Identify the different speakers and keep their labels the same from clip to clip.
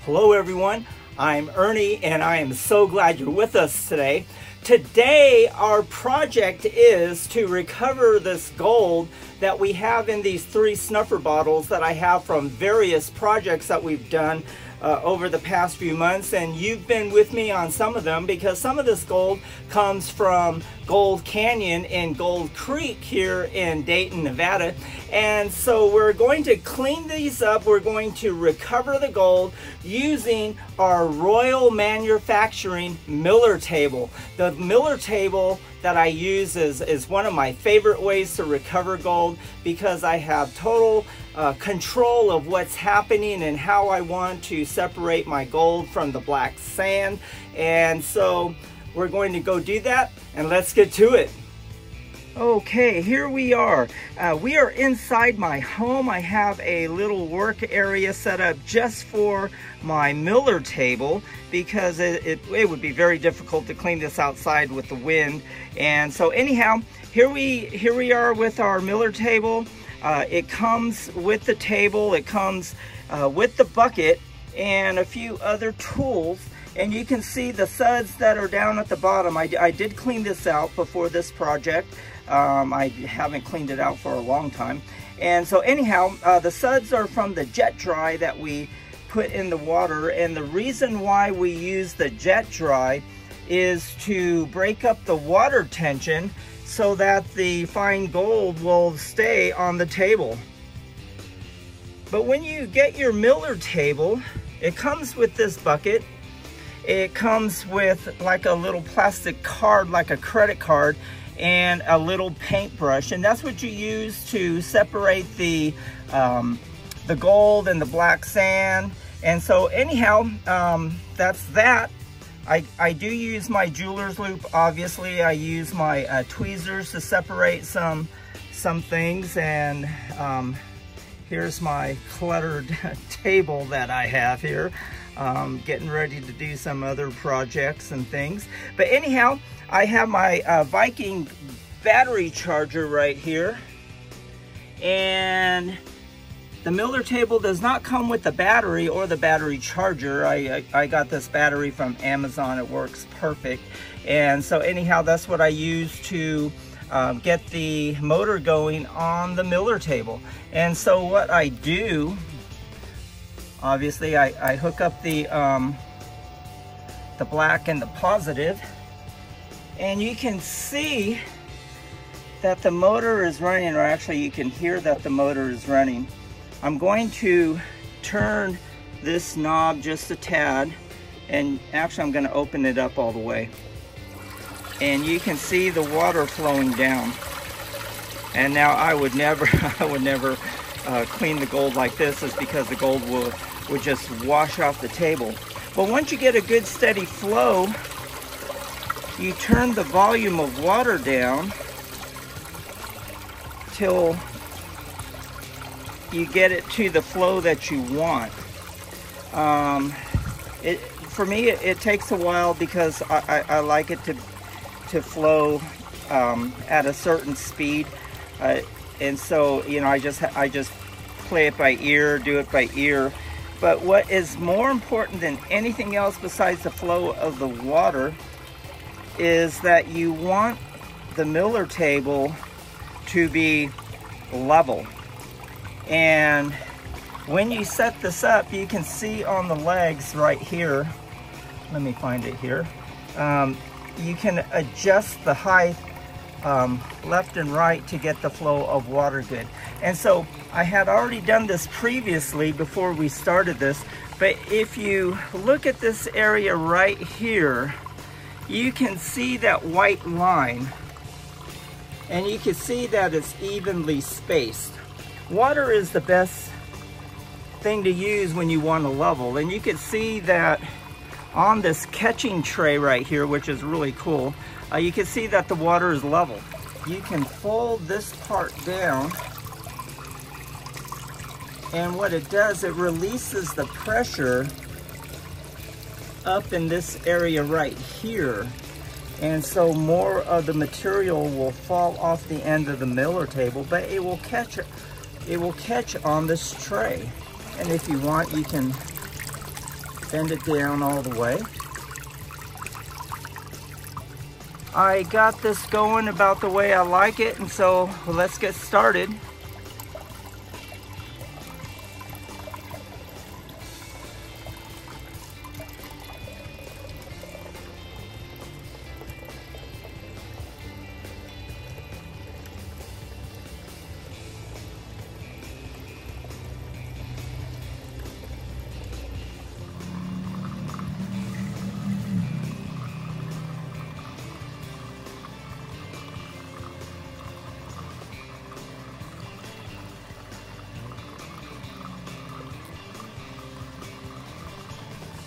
Speaker 1: Hello everyone, I'm Ernie and I am so glad you're with us today. Today our project is to recover this gold that we have in these 3 snuffer bottles that I have from various projects that we've done over the past few months, and you've been with me on some of them because some of this gold comes from Gold Canyon and Gold Creek here in Dayton, Nevada. And so we're going to clean these up. We're going to recover the gold using our Royal Manufacturing Miller table. The Miller table that I use is one of my favorite ways to recover gold because I have total control of what's happening and how I want to separate my gold from the black sand. And so we're going to go do that, and let's get to it. Okay, here we are. We are inside my home. I have a little work area set up just for my Miller table because it would be very difficult to clean this outside with the wind. And so anyhow, here we are with our Miller table. It comes with the table, it comes with the bucket and a few other tools. And you can see the suds that are down at the bottom. I did clean this out before this project. I haven't cleaned it out for a long time. And so anyhow, the suds are from the jet dry that we put in the water. And the reason why we use the jet dry is to break up the water tension so that the fine gold will stay on the table. But when you get your Miller table, it comes with this bucket. It comes with like a little plastic card, like a credit card, and a little paintbrush, and that's what you use to separate the gold and the black sand. And so anyhow, that's that. I do use my jeweler's loop. Obviously, I use my tweezers to separate some things, and here's my cluttered table that I have here. Getting ready to do some other projects and things. But anyhow, I have my Viking battery charger right here. And the Miller table does not come with the battery or the battery charger. I got this battery from Amazon. It works perfect. And so anyhow, that's what I use to get the motor going on the Miller table. And so what I do, obviously, I hook up the black and the positive, and you can see that the motor is running, or actually you can hear that the motor is running. I'm going to turn this knob just a tad, and actually I'm going to open it up all the way. And you can see the water flowing down. And now I would never clean the gold like this, is because the gold would just wash off the table. But once you get a good steady flow, you turn the volume of water down till you get it to the flow that you want. For me, it takes a while because I like it to flow at a certain speed, and so I just play it by ear, do it by ear. But what is more important than anything else besides the flow of the water is that you want the Miller table to be level. And when you set this up, you can see on the legs right here, let me find it here, you can adjust the height left and right to get the flow of water good. And so I had already done this previously before we started this, but if you look at this area right here, you can see that white line, and you can see that it's evenly spaced. Water is the best thing to use when you want to level, and you can see that on this catching tray right here, which is really cool. You can see that the water is level. You can fold this part down, and what it does, it releases the pressure up in this area right here. And so more of the material will fall off the end of the Miller table, but it will catch on this tray. And if you want, you can bend it down all the way. I got this going about the way I like it, and so let's get started.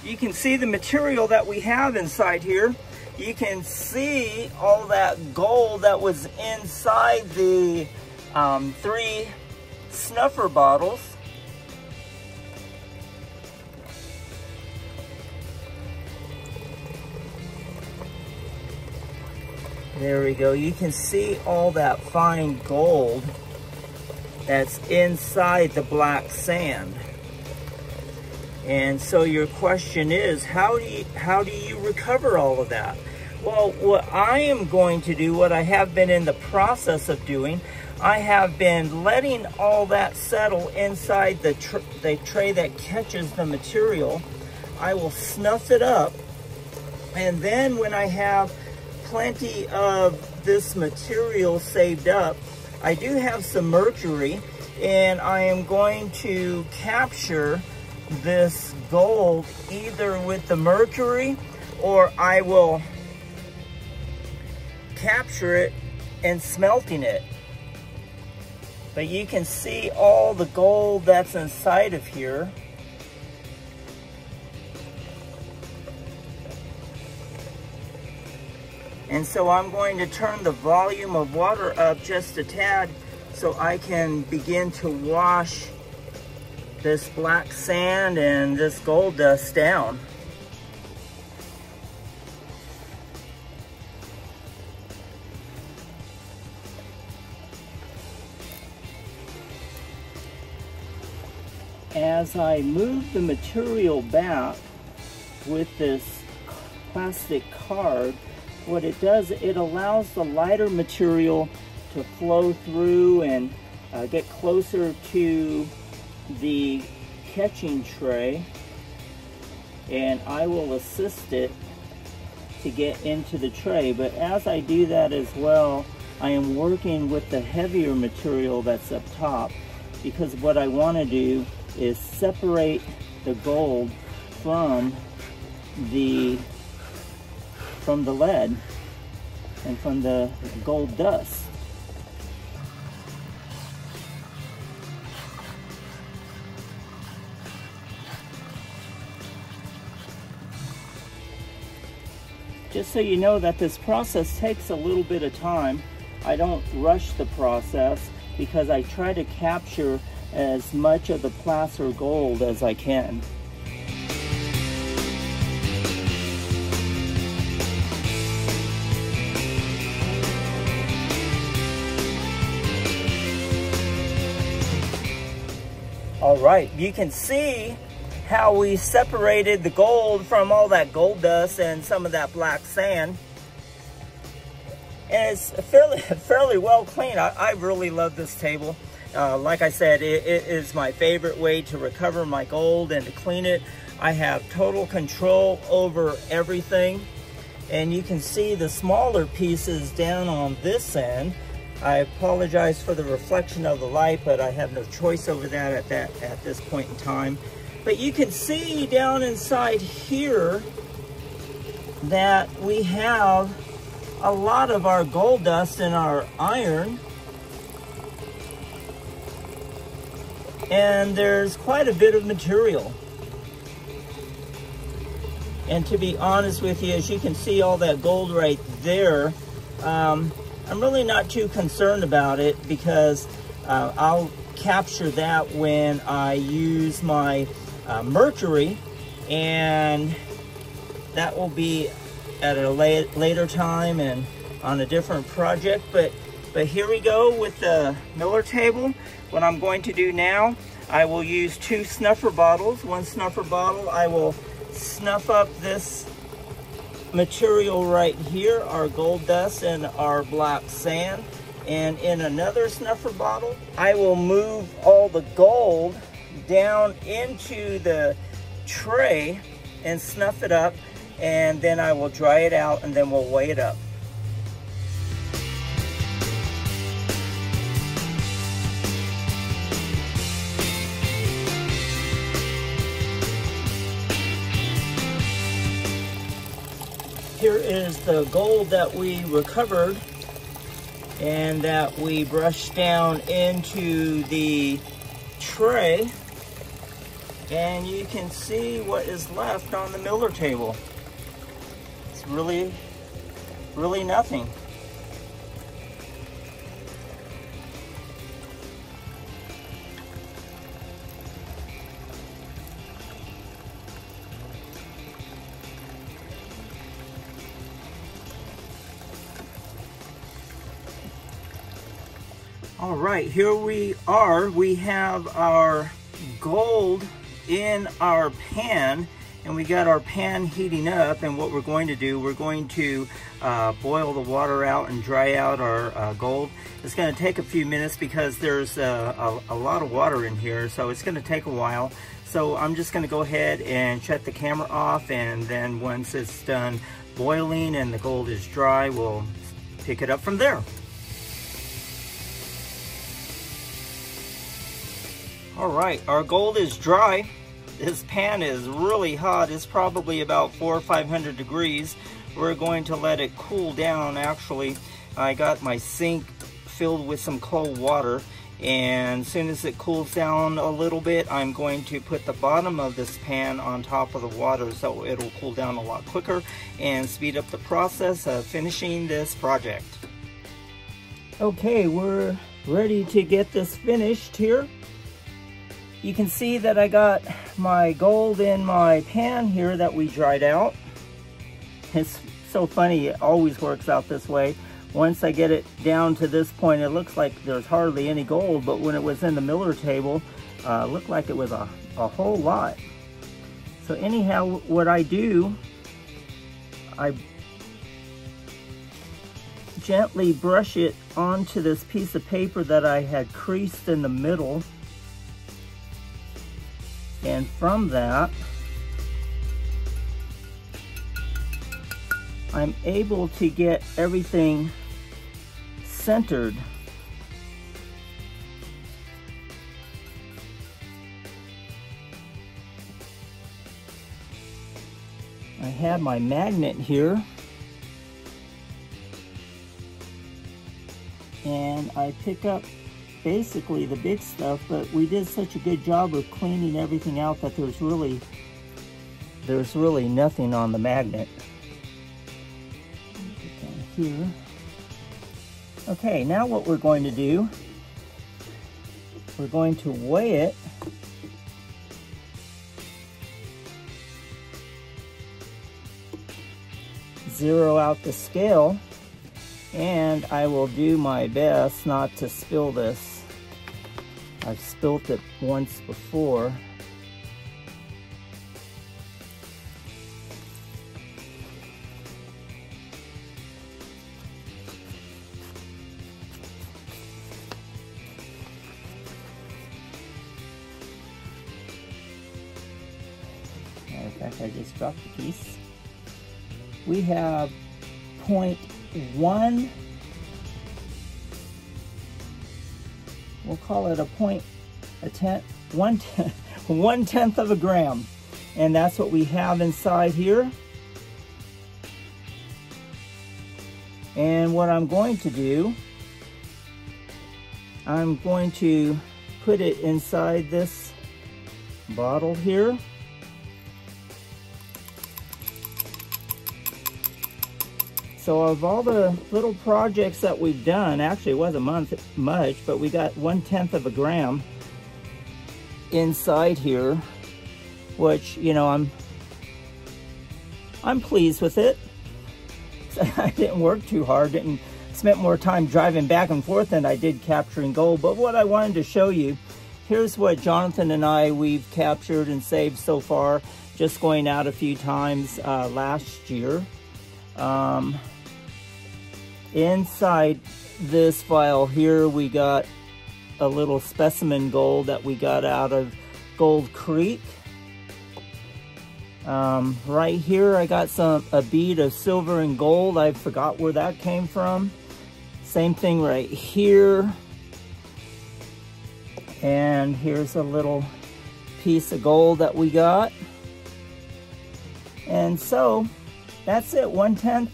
Speaker 1: You can see the material that we have inside here. You can see all that gold that was inside the 3 snuffer bottles. There we go. You can see all that fine gold that's inside the black sand. And so your question is, how do you recover all of that? Well, what I am going to do, what I have been in the process of doing, I have been letting all that settle inside the tray that catches the material. I will snuff it up, and then when I have plenty of this material saved up, I do have some mercury, and I am going to capture this gold either with the mercury, or I will capture it and smelting it. But you can see all the gold that's inside of here. And so I'm going to turn the volume of water up just a tad so I can begin to wash this black sand and this gold dust down. As I move the material back with this plastic card, what it does, it allows the lighter material to flow through and get closer to the catching tray, and I will assist it to get into the tray. But as I do that as well, I am working with the heavier material that's up top, because what I want to do is separate the gold from the lead and from the gold dust. Just so you know that this process takes a little bit of time. I don't rush the process because I try to capture as much of the placer gold as I can. All right, you can see how we separated the gold from all that gold dust and some of that black sand. And it's fairly well clean. I really love this table. Like I said, it is my favorite way to recover my gold and to clean it. I have total control over everything. And you can see the smaller pieces down on this end. I apologize for the reflection of the light, but I have no choice over that at this point in time. But you can see down inside here that we have a lot of our gold dust and our iron. And there's quite a bit of material. And to be honest with you, as you can see all that gold right there, I'm really not too concerned about it, because I'll capture that when I use my mercury, and that will be at a later time and on a different project. But here we go with the Miller table. What I'm going to do now, I will use 2 snuffer bottles. 1 snuffer bottle I will snuff up this material right here, our gold dust and our black sand. And in another snuffer bottle, I will move all the gold down into the tray and snuff it up, and then I will dry it out, and then we'll weigh it up. Here is the gold that we recovered and that we brushed down into the tray, and you can see what is left on the miller table. It's really nothing. All right, here we are. We have our gold in our pan, and we got our pan heating up. And what we're going to do, we're going to boil the water out and dry out our gold. It's going to take a few minutes because there's a lot of water in here, so it's going to take a while. So I'm just going to go ahead and shut the camera off, and then once it's done boiling and the gold is dry, we'll pick it up from there. All right, our gold is dry. This pan is really hot. It's probably about 400 or 500 degrees. We're going to let it cool down. Actually, I got my sink filled with some cold water, and as soon as it cools down a little bit, I'm going to put the bottom of this pan on top of the water so it'll cool down a lot quicker and speed up the process of finishing this project. Okay, we're ready to get this finished here. You can see that I got my gold in my pan here that we dried out. It's so funny, it always works out this way. Once I get it down to this point, it looks like there's hardly any gold, but when it was in the miller table, it looked like it was a whole lot. So anyhow, what I do, I gently brush it onto this piece of paper that I had creased in the middle. And from that, I'm able to get everything centered. I have my magnet here, and I pick up basically the big stuff, but we did such a good job of cleaning everything out that there's really nothing on the magnet. Get down here. Okay, now what we're going to do, we're going to weigh it. Zero out the scale, and I will do my best not to spill this. I've spilt it once before. Matter of fact, I just dropped a piece. We have 0.1, we'll call it one tenth of a gram, and that's what we have inside here. And what I'm going to do, I'm going to put it inside this bottle here. So of all the little projects that we've done, actually it wasn't much, but we got 1/10 of a gram inside here, which, you know, I'm pleased with it. I didn't work too hard, didn't spend more time driving back and forth than I did capturing gold. But what I wanted to show you, here's what Jonathan and we've captured and saved so far. just going out a few times last year. Inside this file here, we got a little specimen gold that we got out of Gold Creek. Right here I got a bead of silver and gold. I forgot where that came from. Same thing right here. And here's a little piece of gold that we got. And so that's it, 1/10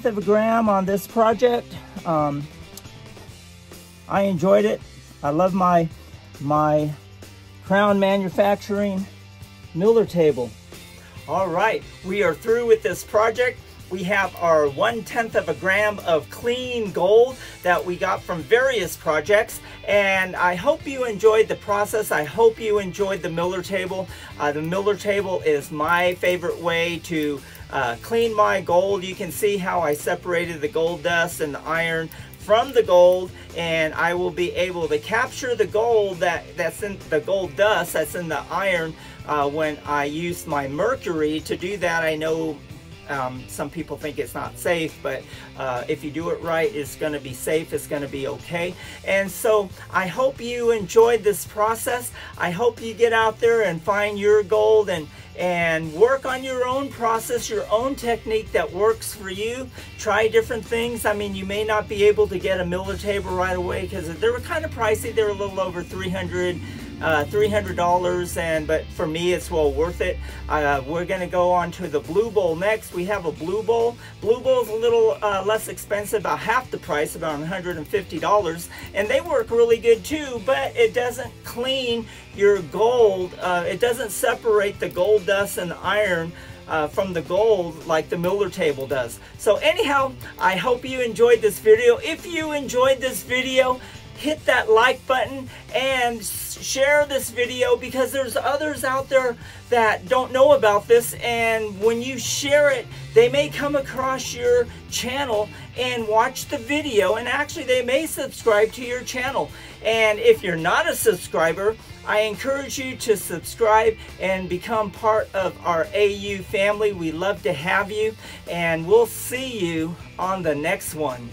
Speaker 1: of a gram on this project. I enjoyed it. I love my Crown Manufacturing Miller table. All right, we are through with this project. We have our 1/10 of a gram of clean gold that we got from various projects, and I hope you enjoyed the process. I hope you enjoyed the Miller table. The Miller table is my favorite way to clean my gold. You can see how I separated the gold dust and the iron from the gold, and I will be able to capture the gold that's in the gold dust that's in the iron when I use my mercury. To do that, I know some people think it's not safe, but if you do it right, it's going to be safe, it's going to be okay. And so I hope you enjoyed this process. I hope you get out there and find your gold and work on your own process, your own technique that works for you. Try different things. I mean, you may not be able to get a Miller table right away because they were kind of pricey. They're a little over $300, but for me it's well worth it. We're going to go on to the Blue Bowl next. We have a Blue Bowl. Blue Bowl is a little less expensive, about half the price, about $150, and they work really good too, but it doesn't clean your gold. It doesn't separate the gold dust and the iron from the gold like the Miller table does. So anyhow, I hope you enjoyed this video. If you enjoyed this video, hit that like button and share this video, because there's others out there that don't know about this, and when you share it, they may come across your channel and watch the video, and actually they may subscribe to your channel. And if you're not a subscriber, I encourage you to subscribe and become part of our AU family. We love to have you, and we'll see you on the next one.